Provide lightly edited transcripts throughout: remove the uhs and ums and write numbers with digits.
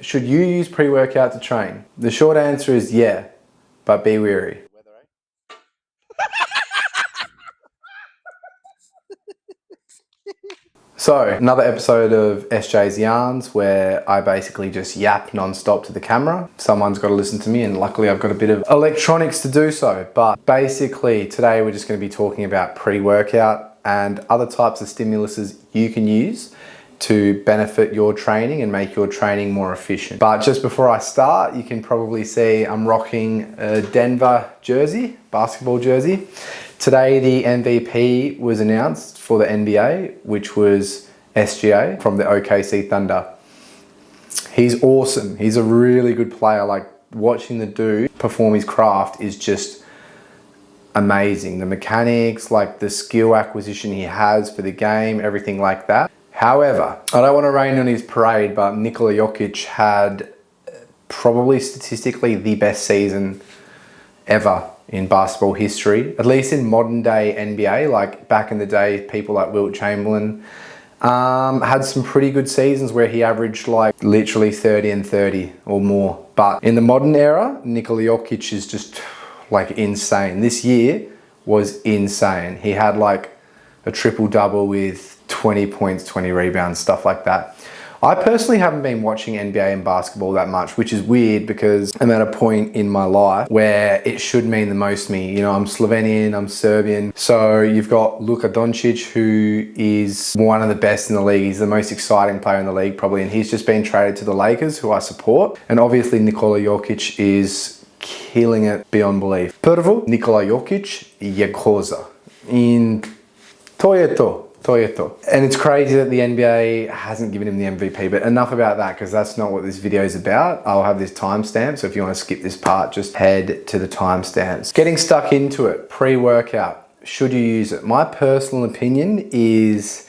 Should you use pre-workout to train? The short answer is yeah, but be wary. So, another episode of SJ's Yarns where I basically just yap non-stop to the camera. Someone's got to listen to me, and luckily I've got a bit of electronics to do so. But basically today we're just going to be talking about pre-workout and other types of stimuluses you can use to benefit your training and make your training more efficient. But just before I start, you can probably see I'm rocking a Denver jersey, basketball jersey. Today the MVP was announced for the NBA, which was SGA from the OKC Thunder. He's awesome. He's a really good player. Like, watching the dude perform his craft is just amazing. The mechanics, like the skill acquisition he has for the game, everything like that. However, I don't want to rain on his parade, but Nikola Jokic had probably statistically the best season ever in basketball history, at least in modern day NBA. Like back in the day, people like Wilt Chamberlain had some pretty good seasons where he averaged like literally 30 and 30 or more. But in the modern era, Nikola Jokic is just like insane. This year was insane. He had like a triple double with 20 points, 20 rebounds, stuff like that. I personally haven't been watching NBA and basketball that much, which is weird because I'm at a point in my life where it should mean the most to me. You know, I'm Slovenian, I'm Serbian. So you've got Luka Doncic, who is one of the best in the league. He's the most exciting player in the league probably, and he's just been traded to the Lakers, who I support. And obviously Nikola Jokic is killing it beyond belief. Prvo, Nikola Jokic je koza. In to je to. And it's crazy that the NBA hasn't given him the MVP, but enough about that because that's not what this video is about. I'll have this timestamp, so if you want to skip this part, just head to the timestamps. Getting stuck into it, pre-workout, should you use it? My personal opinion is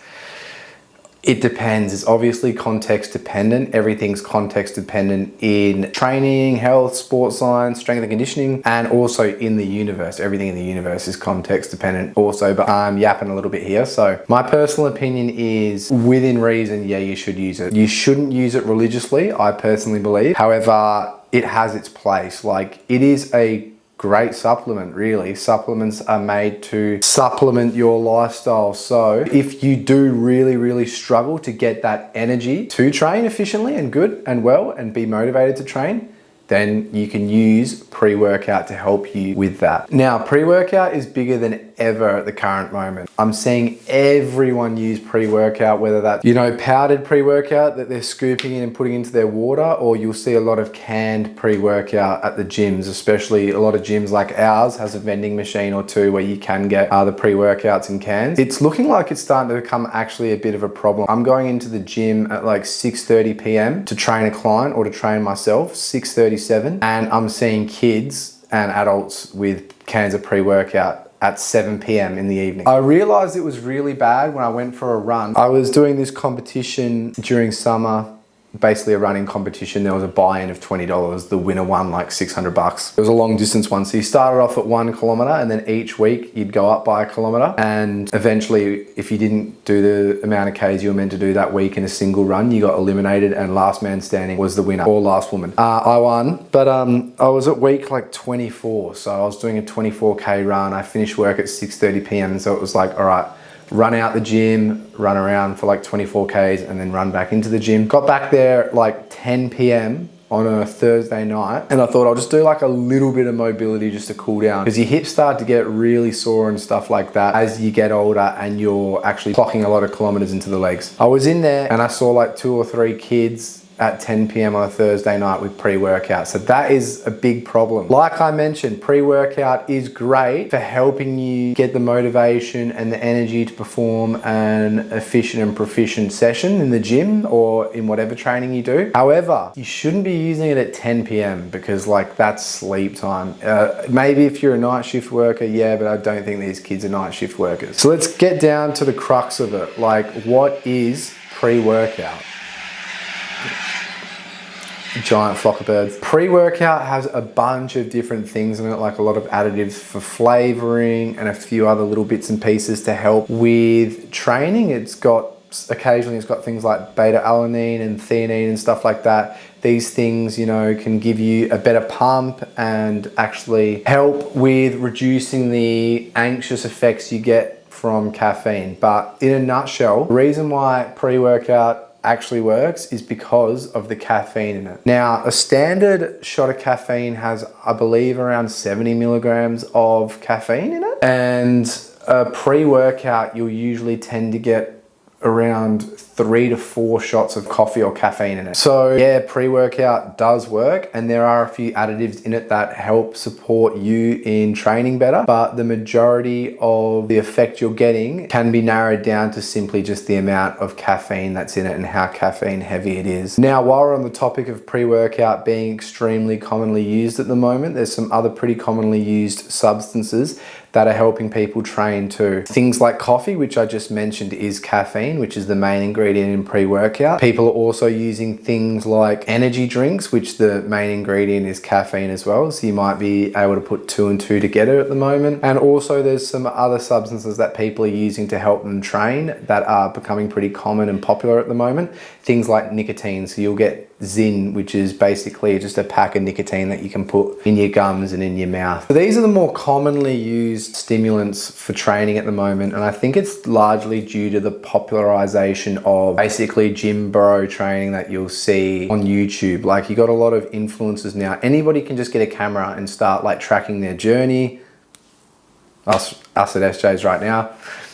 it depends. It's obviously context dependent. Everything's context dependent in training, health, sports science, strength and conditioning, and also in the universe. Everything in the universe is context dependent also, but I'm yapping a little bit here. So my personal opinion is within reason, yeah, you should use it. You shouldn't use it religiously, I personally believe. However, it has its place. Like, it is a great supplement, really. Supplements are made to supplement your lifestyle. So if you do really struggle to get that energy to train efficiently and good and well and be motivated to train, then you can use pre-workout to help you with that. Now, pre-workout is bigger than ever at the current moment. I'm seeing everyone use pre-workout, whether that's, you know, powdered pre-workout that they're scooping in and putting into their water, or you'll see a lot of canned pre-workout at the gyms, especially a lot of gyms like ours has a vending machine or two where you can get the pre-workouts in cans. It's looking like it's starting to become actually a bit of a problem. I'm going into the gym at like 6:30 p.m. to train a client or to train myself, 6:37, and I'm seeing kids and adults with cans of pre-workout at 7 p.m. in the evening. I realized it was really bad when I went for a run. I was doing this competition during summer, basically a running competition. There was a buy-in of $20. The winner won like $600. It was a long distance one. So you started off at 1 kilometer, and then each week you'd go up by a kilometer. And eventually, if you didn't do the amount of Ks you were meant to do that week in a single run, you got eliminated, and last man standing was the winner, or last woman. I won, but I was at week like 24. So I was doing a 24K run. I finished work at 6:30 p.m. So it was like, all right, run out the gym, run around for like 24 Ks, and then run back into the gym. Got back there at like 10 p.m. on a Thursday night, and I thought I'll just do like a little bit of mobility just to cool down, because your hips start to get really sore and stuff like that as you get older and you're actually clocking a lot of kilometers into the legs. I was in there and I saw like 2 or 3 kids at 10 p.m. on a Thursday night with pre-workout. So that is a big problem. Like I mentioned, pre-workout is great for helping you get the motivation and the energy to perform an efficient and proficient session in the gym or in whatever training you do. However, you shouldn't be using it at 10 p.m. because like that's sleep time. Maybe if you're a night shift worker, yeah, but I don't think these kids are night shift workers. So let's get down to the crux of it. Like, what is pre-workout? Giant flock of birds. Pre-workout has a bunch of different things in it, like a lot of additives for flavoring and a few other little bits and pieces to help with training. It's got occasionally it's got things like beta-alanine and theanine and stuff like that. These things, you know, can give you a better pump and actually help with reducing the anxious effects you get from caffeine. But in a nutshell, the reason why pre-workout actually works is because of the caffeine in it. Now, a standard shot of caffeine has, I believe, around 70 milligrams of caffeine in it. And a pre-workout, you'll usually tend to get around 3 to 4 shots of coffee or caffeine in it. So yeah, pre-workout does work, and there are a few additives in it that help support you in training better, but the majority of the effect you're getting can be narrowed down to simply just the amount of caffeine that's in it and how caffeine heavy it is. Now, while we're on the topic of pre-workout being extremely commonly used at the moment, there's some other pretty commonly used substances that are helping people train too. Things like coffee, which I just mentioned is caffeine, which is the main ingredient in pre-workout. People are also using things like energy drinks, which the main ingredient is caffeine as well. So you might be able to put 2 and 2 together at the moment. And also there's some other substances that people are using to help them train that are becoming pretty common and popular at the moment. Things like nicotine. So you'll get Zyn, which is basically just a pack of nicotine that you can put in your gums and in your mouth. So these are the more commonly used stimulants for training at the moment, and I think it's largely due to the popularization of basically gym bro training that you'll see on YouTube. Like, you got a lot of influencers now. Anybody can just get a camera and start like tracking their journey. Us at SJ's right now.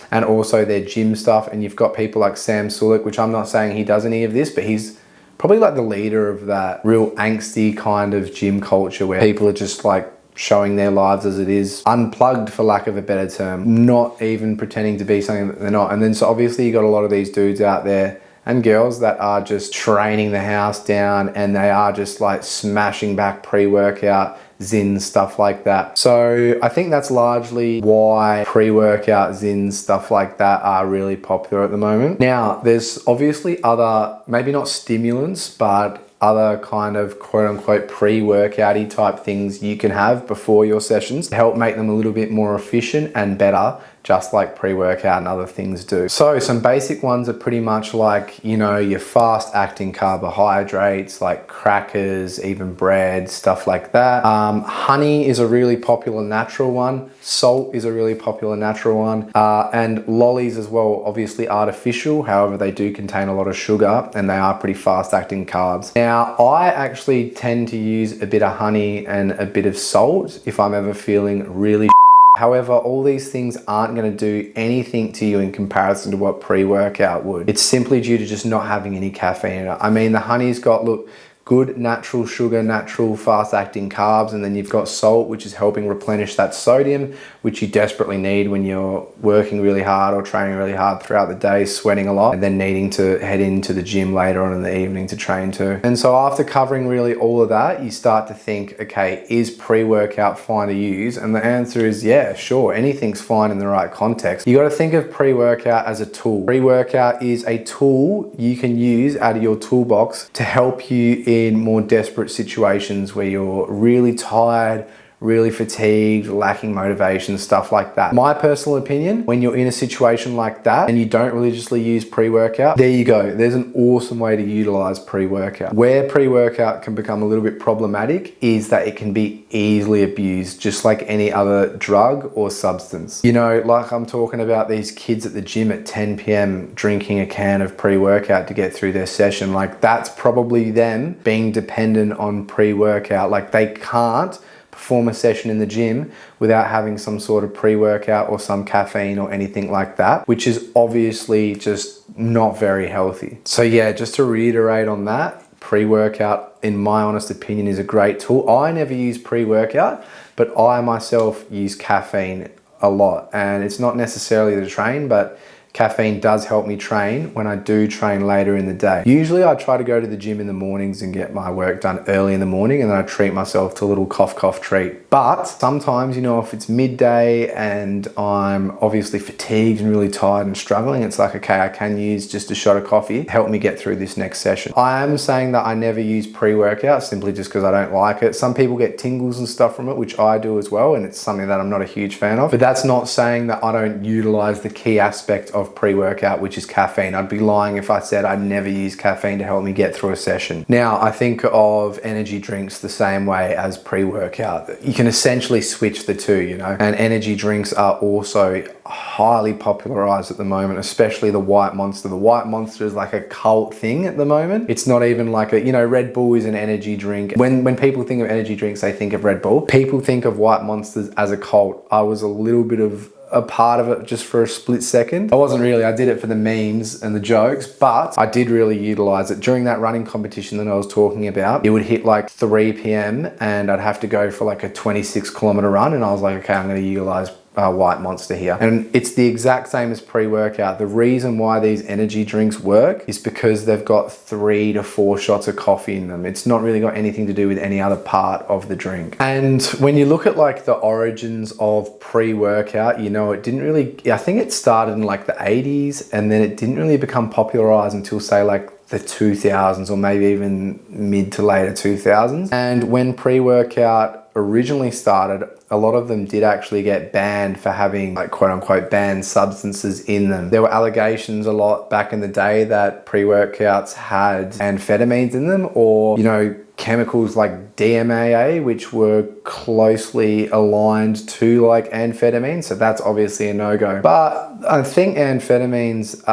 And also their gym stuff. And you've got people like Sam Sulek, which I'm not saying he does any of this, but he's probably like the leader of that real angsty kind of gym culture where people are just like showing their lives as it is, unplugged for lack of a better term, not even pretending to be something that they're not. And then so obviously you got a lot of these dudes out there and girls that are just training the house down, and they are just like smashing back pre-workout, Zyn, stuff like that. So I think that's largely why pre-workout Zyn, stuff like that are really popular at the moment. Now, there's obviously other, maybe not stimulants, but other kind of quote unquote pre-workout-y type things you can have before your sessions to help make them a little bit more efficient and better, just like pre-workout and other things do. So some basic ones are pretty much like, you know, your fast acting carbohydrates like crackers, even bread, stuff like that. Honey is a really popular natural one. Salt is a really popular natural one. And lollies as well, obviously artificial. However, they do contain a lot of sugar and they are pretty fast acting carbs. Now, I actually tend to use a bit of honey and a bit of salt if I'm ever feeling really However, all these things aren't going to do anything to you in comparison to what pre-workout would. It's simply due to just not having any caffeine in it. I mean, the honey's got, look, good natural sugar, natural fast-acting carbs, and then you've got salt, which is helping replenish that sodium, which you desperately need when you're working really hard or training really hard throughout the day, sweating a lot, and then needing to head into the gym later on in the evening to train too. And so after covering really all of that, you start to think, okay, is pre-workout fine to use? And the answer is yeah, sure, anything's fine in the right context. You got to think of pre-workout as a tool. Pre-workout is a tool you can use out of your toolbox to help you in more desperate situations where you're really tired, really fatigued, lacking motivation, stuff like that. My personal opinion, when you're in a situation like that and you don't religiously use pre-workout, there you go. There's an awesome way to utilize pre-workout. Where pre-workout can become a little bit problematic is that it can be easily abused, just like any other drug or substance. You know, like I'm talking about these kids at the gym at 10 p.m. drinking a can of pre-workout to get through their session. Like, that's probably them being dependent on pre-workout. Like, they can't perform a session in the gym without having some sort of pre-workout or some caffeine or anything like that, which is obviously just not very healthy. So yeah, just to reiterate on that, pre-workout, in my honest opinion, is a great tool. I never use pre-workout, but I myself use caffeine a lot, and it's not necessarily to train, but caffeine does help me train when I do train later in the day. Usually I try to go to the gym in the mornings and get my work done early in the morning, and then I treat myself to a little cough treat. But sometimes, you know, if it's midday and I'm obviously fatigued and really tired and struggling, it's like, okay, I can use just a shot of coffee to help me get through this next session. I am saying that I never use pre-workout simply just because I don't like it. Some people get tingles and stuff from it, which I do as well, and it's something that I'm not a huge fan of. But that's not saying that I don't utilize the key aspect of pre-workout, which is caffeine. I'd be lying if I said I never use caffeine to help me get through a session. Now, I think of energy drinks the same way as pre-workout. You can essentially switch the two, you know, and energy drinks are also highly popularized at the moment, especially the White Monster. The White Monster is like a cult thing at the moment. It's not even like a, you know, Red Bull is an energy drink. When people think of energy drinks, they think of Red Bull. People think of White Monsters as a cult. I was a little bit of a part of it just for a split second. I wasn't really, I did it for the memes and the jokes, but I did really utilize it. During that running competition that I was talking about, it would hit like 3 p.m. and I'd have to go for like a 26-kilometer run, and I was like, okay, I'm going to utilize White Monster here. And it's the exact same as pre-workout. The reason why these energy drinks work is because they've got 3 to 4 shots of coffee in them. It's not really got anything to do with any other part of the drink. And when you look at like the origins of pre-workout, you know, it didn't really, I think it started in like the 80s, and then it didn't really become popularized until say like the 2000s, or maybe even mid to later 2000s. And when pre-workout originally started, a lot of them did actually get banned for having like quote unquote banned substances in them. There were allegations a lot back in the day that pre-workouts had amphetamines in them, or, you know, chemicals like DMAA, which were closely aligned to like amphetamines. So that's obviously a no-go. But I think amphetamines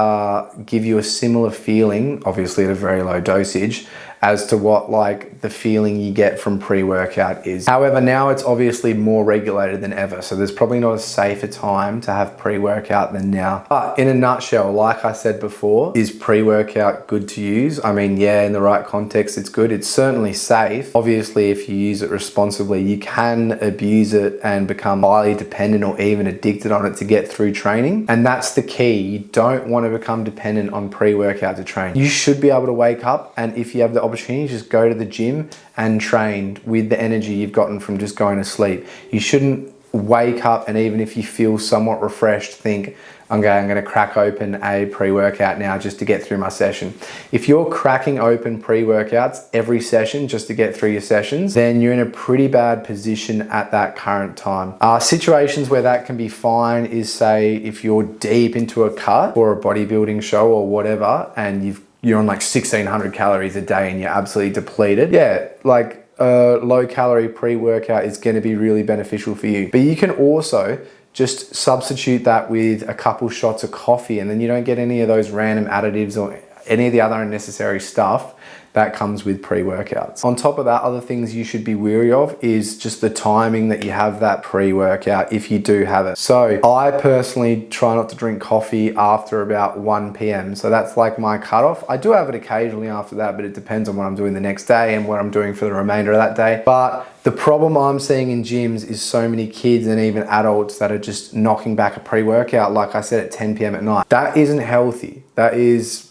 give you a similar feeling, obviously at a very low dosage, as to what like the feeling you get from pre-workout is. However, now it's obviously more regulated than ever. So there's probably not a safer time to have pre-workout than now. But in a nutshell, like I said before, is pre-workout good to use? I mean, yeah, in the right context, it's good. It's certainly safe. Obviously, if you use it responsibly, you can abuse it and become highly dependent or even addicted on it to get through training. And that's the key. You don't want to become dependent on pre-workout to train. You should be able to wake up, and if you have the opportunity, just go to the gym and train with the energy you've gotten from just going to sleep. You shouldn't wake up and even if you feel somewhat refreshed, think, okay, I'm going to crack open a pre-workout now just to get through my session. If you're cracking open pre-workouts every session just to get through your sessions, then you're in a pretty bad position at that current time. Situations where that can be fine is, say, if you're deep into a cut or a bodybuilding show or whatever, and you're on like 1,600 calories a day and you're absolutely depleted. Yeah, like a low calorie pre-workout is going to be really beneficial for you. But you can also just substitute that with a couple shots of coffee, and then you don't get any of those random additives or any of the other unnecessary stuff that comes with pre-workouts. On top of that, other things you should be wary of is just the timing that you have that pre-workout, if you do have it. So I personally try not to drink coffee after about 1 p.m. So that's like my cutoff. I do have it occasionally after that, but it depends on what I'm doing the next day and what I'm doing for the remainder of that day. But the problem I'm seeing in gyms is so many kids and even adults that are just knocking back a pre-workout, like I said, at 10 p.m. at night. That isn't healthy. That is,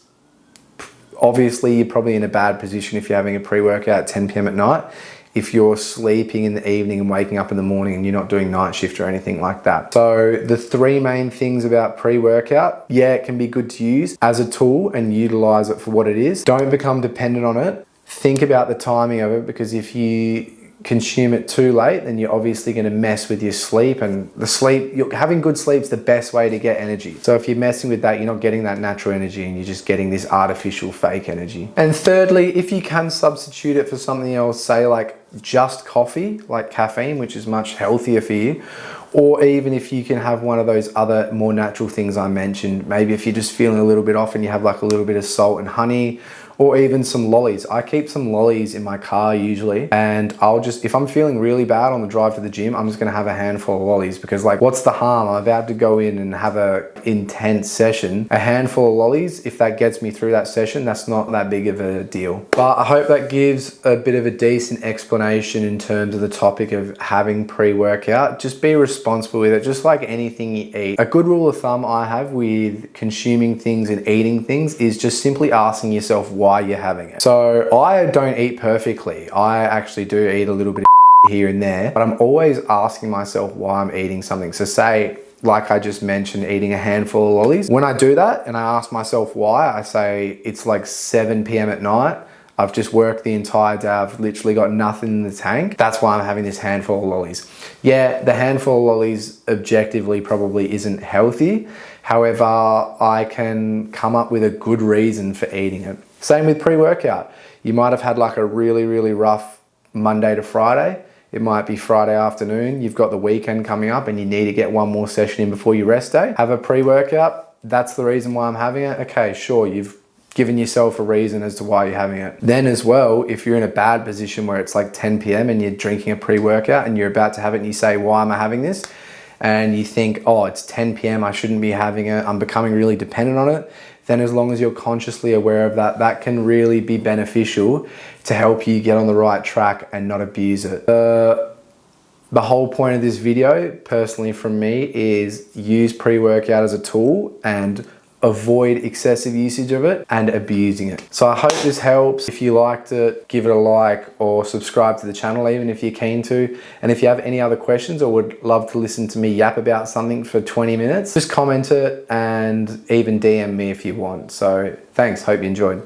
obviously, you're probably in a bad position if you're having a pre-workout at 10 p.m. at night. If you're sleeping in the evening and waking up in the morning and you're not doing night shift or anything like that. So the 3 main things about pre-workout, yeah, it can be good to use as a tool and utilize it for what it is. Don't become dependent on it. Think about the timing of it, because if you consume it too late, then you're obviously going to mess with your sleep, and having good sleep's the best way to get energy. So if you're messing with that, you're not getting that natural energy and you're just getting this artificial fake energy. And thirdly, if you can substitute it for something else, say like just coffee, like caffeine, which is much healthier for you, or even if you can have one of those other more natural things I mentioned, maybe if you're just feeling a little bit off and you have like a little bit of salt and honey, or even some lollies. I keep some lollies in my car usually, and if I'm feeling really bad on the drive to the gym, I'm just gonna have a handful of lollies, because like, what's the harm? I'm about to go in and have a intense session. A handful of lollies, if that gets me through that session, that's not that big of a deal. But I hope that gives a bit of a decent explanation in terms of the topic of having pre-workout. Just be responsible with it, just like anything you eat. A good rule of thumb I have with consuming things and eating things is just simply asking yourself why you're having it. So I don't eat perfectly. I actually do eat a little bit of here and there, but I'm always asking myself why I'm eating something. So say, like I just mentioned, eating a handful of lollies. When I do that and I ask myself why, I say it's like 7 p.m. at night, I've just worked the entire day. I've literally got nothing in the tank. That's why I'm having this handful of lollies. Yeah, the handful of lollies objectively probably isn't healthy. However, I can come up with a good reason for eating it. Same with pre-workout. You might have had like a really, really rough Monday to Friday. It might be Friday afternoon. You've got the weekend coming up and you need to get one more session in before your rest day. Have a pre-workout. That's the reason why I'm having it. Okay, sure, you've given yourself a reason as to why you're having it. Then as well, if you're in a bad position where it's like 10 p.m. and you're drinking a pre-workout and you're about to have it and you say, why am I having this? And you think, oh, it's 10 p.m. I shouldn't be having it. I'm becoming really dependent on it. Then as long as you're consciously aware of that, that can really be beneficial to help you get on the right track and not abuse it. The whole point of this video, personally from me, is use pre-workout as a tool and avoid excessive usage of it and abusing it. So I hope this helps. If you liked it, give it a like or subscribe to the channel even if you're keen to. And if you have any other questions or would love to listen to me yap about something for 20 minutes, just comment it and even DM me if you want. So thanks, hope you enjoyed.